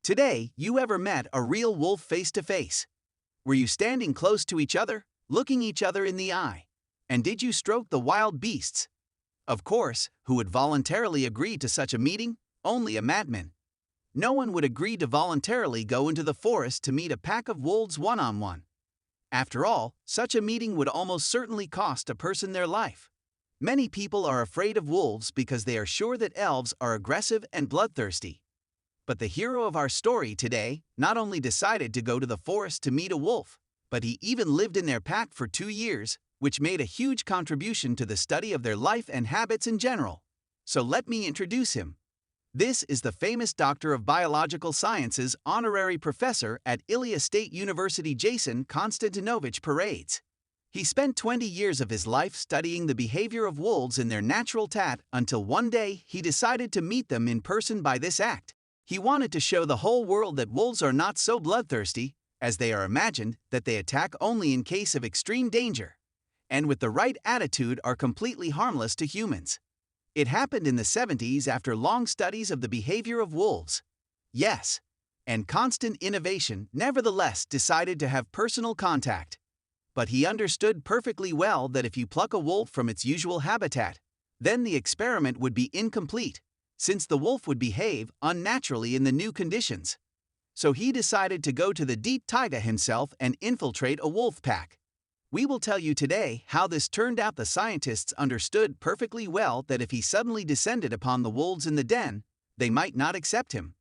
Today, you ever met a real wolf face to face? Were you standing close to each other, looking each other in the eye? And did you stroke the wild beasts? Of course, who would voluntarily agree to such a meeting? Only a madman. No one would agree to voluntarily go into the forest to meet a pack of wolves one-on-one. After all, such a meeting would almost certainly cost a person their life. Many people are afraid of wolves because they are sure that elves are aggressive and bloodthirsty. But the hero of our story today not only decided to go to the forest to meet a wolf, but he even lived in their pack for 2 years, which made a huge contribution to the study of their life and habits in general. So let me introduce him. This is the famous Doctor of Biological Sciences honorary professor at Ilia State University, Jason Konstantinovich Parades. He spent 20 years of his life studying the behavior of wolves in their natural habitat until one day he decided to meet them in person by this act. He wanted to show the whole world that wolves are not so bloodthirsty, as they are imagined, that they attack only in case of extreme danger, and with the right attitude are completely harmless to humans. It happened in the 70s after long studies of the behavior of wolves. Yes, and constant innovation nevertheless decided to have personal contact. But he understood perfectly well that if you pluck a wolf from its usual habitat, then the experiment would be incomplete, since the wolf would behave unnaturally in the new conditions. So he decided to go to the deep taiga himself and infiltrate a wolf pack. We will tell you today how this turned out. The scientists understood perfectly well that if he suddenly descended upon the wolves in the den, they might not accept him.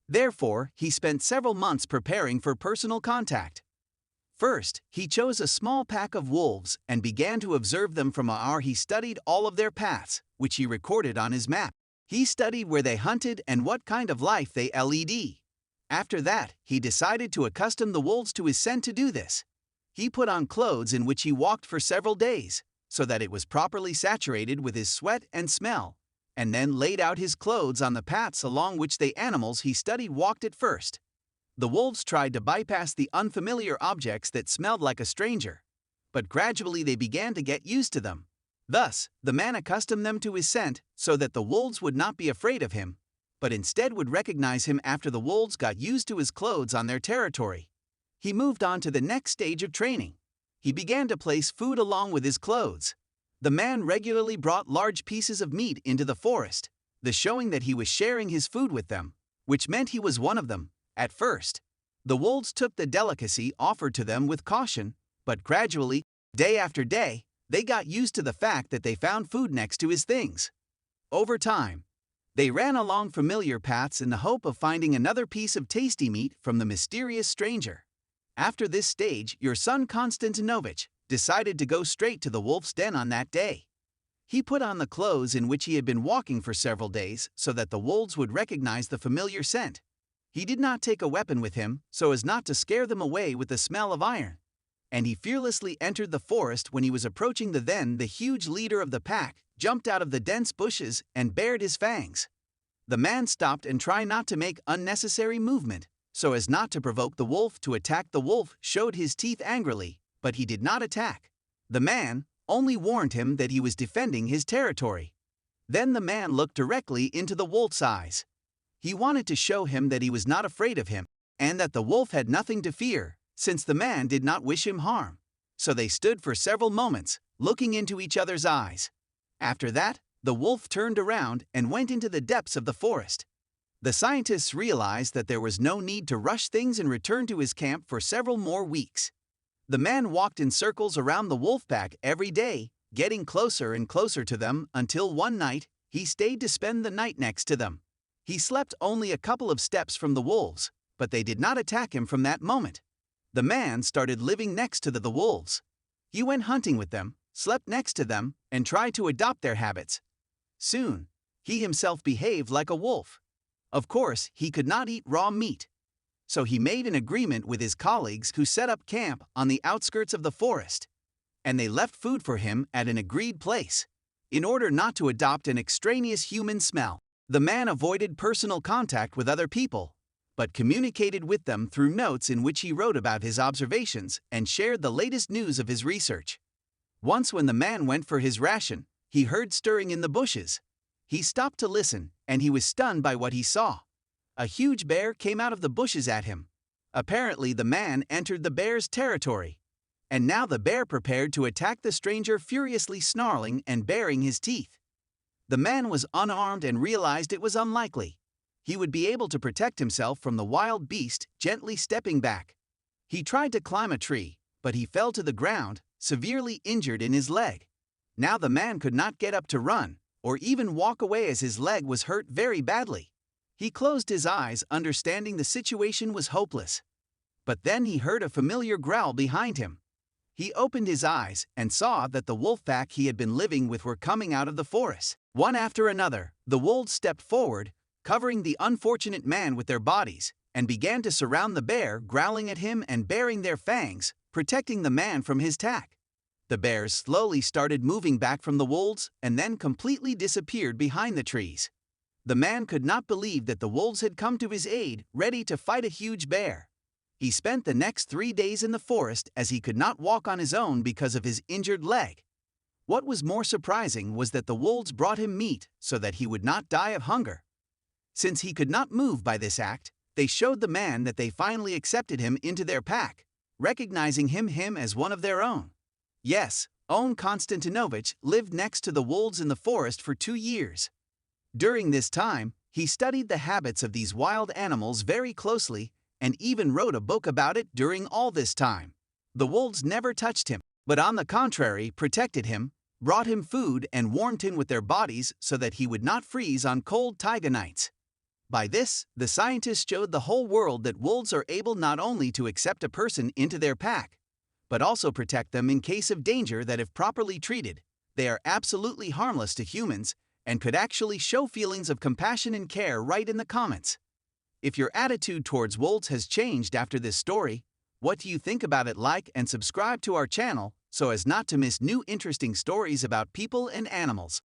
Therefore, he spent several months preparing for personal contact. First, he chose a small pack of wolves and began to observe them from afar. He studied all of their paths, which he recorded on his map. He studied where they hunted and what kind of life they led. After that, he decided to accustom the wolves to his scent. To do this, he put on clothes in which he walked for several days, so that it was properly saturated with his sweat and smell, and then laid out his clothes on the paths along which the animals he studied walked at first. The wolves tried to bypass the unfamiliar objects that smelled like a stranger, but gradually they began to get used to them. Thus, the man accustomed them to his scent so that the wolves would not be afraid of him, but instead would recognize him after the wolves got used to his clothes on their territory. He moved on to the next stage of training. He began to place food along with his clothes. The man regularly brought large pieces of meat into the forest, thus showing that he was sharing his food with them, which meant he was one of them. At first, the wolves took the delicacy offered to them with caution, but gradually, day after day, they got used to the fact that they found food next to his things. Over time, they ran along familiar paths in the hope of finding another piece of tasty meat from the mysterious stranger. After this stage, your son Konstantinovich decided to go straight to the wolf's den on that day. He put on the clothes in which he had been walking for several days so that the wolves would recognize the familiar scent. He did not take a weapon with him so as not to scare them away with the smell of iron, and he fearlessly entered the forest. When he was approaching the den, the huge leader of the pack jumped out of the dense bushes and bared his fangs. The man stopped and tried not to make unnecessary movement, so as not to provoke the wolf to attack. The wolf showed his teeth angrily, but he did not attack. The man only warned him that he was defending his territory. Then the man looked directly into the wolf's eyes. He wanted to show him that he was not afraid of him, and that the wolf had nothing to fear, since the man did not wish him harm. So they stood for several moments, looking into each other's eyes. After that, the wolf turned around and went into the depths of the forest. The scientists realized that there was no need to rush things and returned to his camp for several more weeks. The man walked in circles around the wolf pack every day, getting closer and closer to them until one night, he stayed to spend the night next to them. He slept only a couple of steps from the wolves, but they did not attack him from that moment. The man started living next to the wolves. He went hunting with them, slept next to them, and tried to adopt their habits. Soon, he himself behaved like a wolf. Of course, he could not eat raw meat. So he made an agreement with his colleagues who set up camp on the outskirts of the forest, and they left food for him at an agreed place. In order not to adopt an extraneous human smell, the man avoided personal contact with other people, but communicated with them through notes in which he wrote about his observations and shared the latest news of his research. Once when the man went for his ration, he heard stirring in the bushes. He stopped to listen, and he was stunned by what he saw. A huge bear came out of the bushes at him. Apparently, the man entered the bear's territory. And now the bear prepared to attack the stranger, furiously snarling and baring his teeth. The man was unarmed and realized it was unlikely he would be able to protect himself from the wild beast, gently stepping back. He tried to climb a tree, but he fell to the ground, severely injured in his leg. Now the man could not get up to run, or even walk away as his leg was hurt very badly. He closed his eyes, understanding the situation was hopeless. But then he heard a familiar growl behind him. He opened his eyes and saw that the wolf pack he had been living with were coming out of the forest. One after another, the wolves stepped forward, covering the unfortunate man with their bodies, and began to surround the bear, growling at him and baring their fangs, protecting the man from his attack. The bears slowly started moving back from the wolves and then completely disappeared behind the trees. The man could not believe that the wolves had come to his aid, ready to fight a huge bear. He spent the next 3 days in the forest as he could not walk on his own because of his injured leg. What was more surprising was that the wolves brought him meat so that he would not die of hunger. Since he could not move by this act, they showed the man that they finally accepted him into their pack, recognizing him as one of their own. Yes, Owen Konstantinovich lived next to the wolves in the forest for 2 years. During this time, he studied the habits of these wild animals very closely and even wrote a book about it during all this time. The wolves never touched him, but on the contrary protected him, brought him food and warmed him with their bodies so that he would not freeze on cold taiga nights. By this, the scientists showed the whole world that wolves are able not only to accept a person into their pack, but also protect them in case of danger, that if properly treated, they are absolutely harmless to humans and could actually show feelings of compassion and care. Write in the comments if your attitude towards wolves has changed after this story. What do you think about it? Like and subscribe to our channel so as not to miss new interesting stories about people and animals.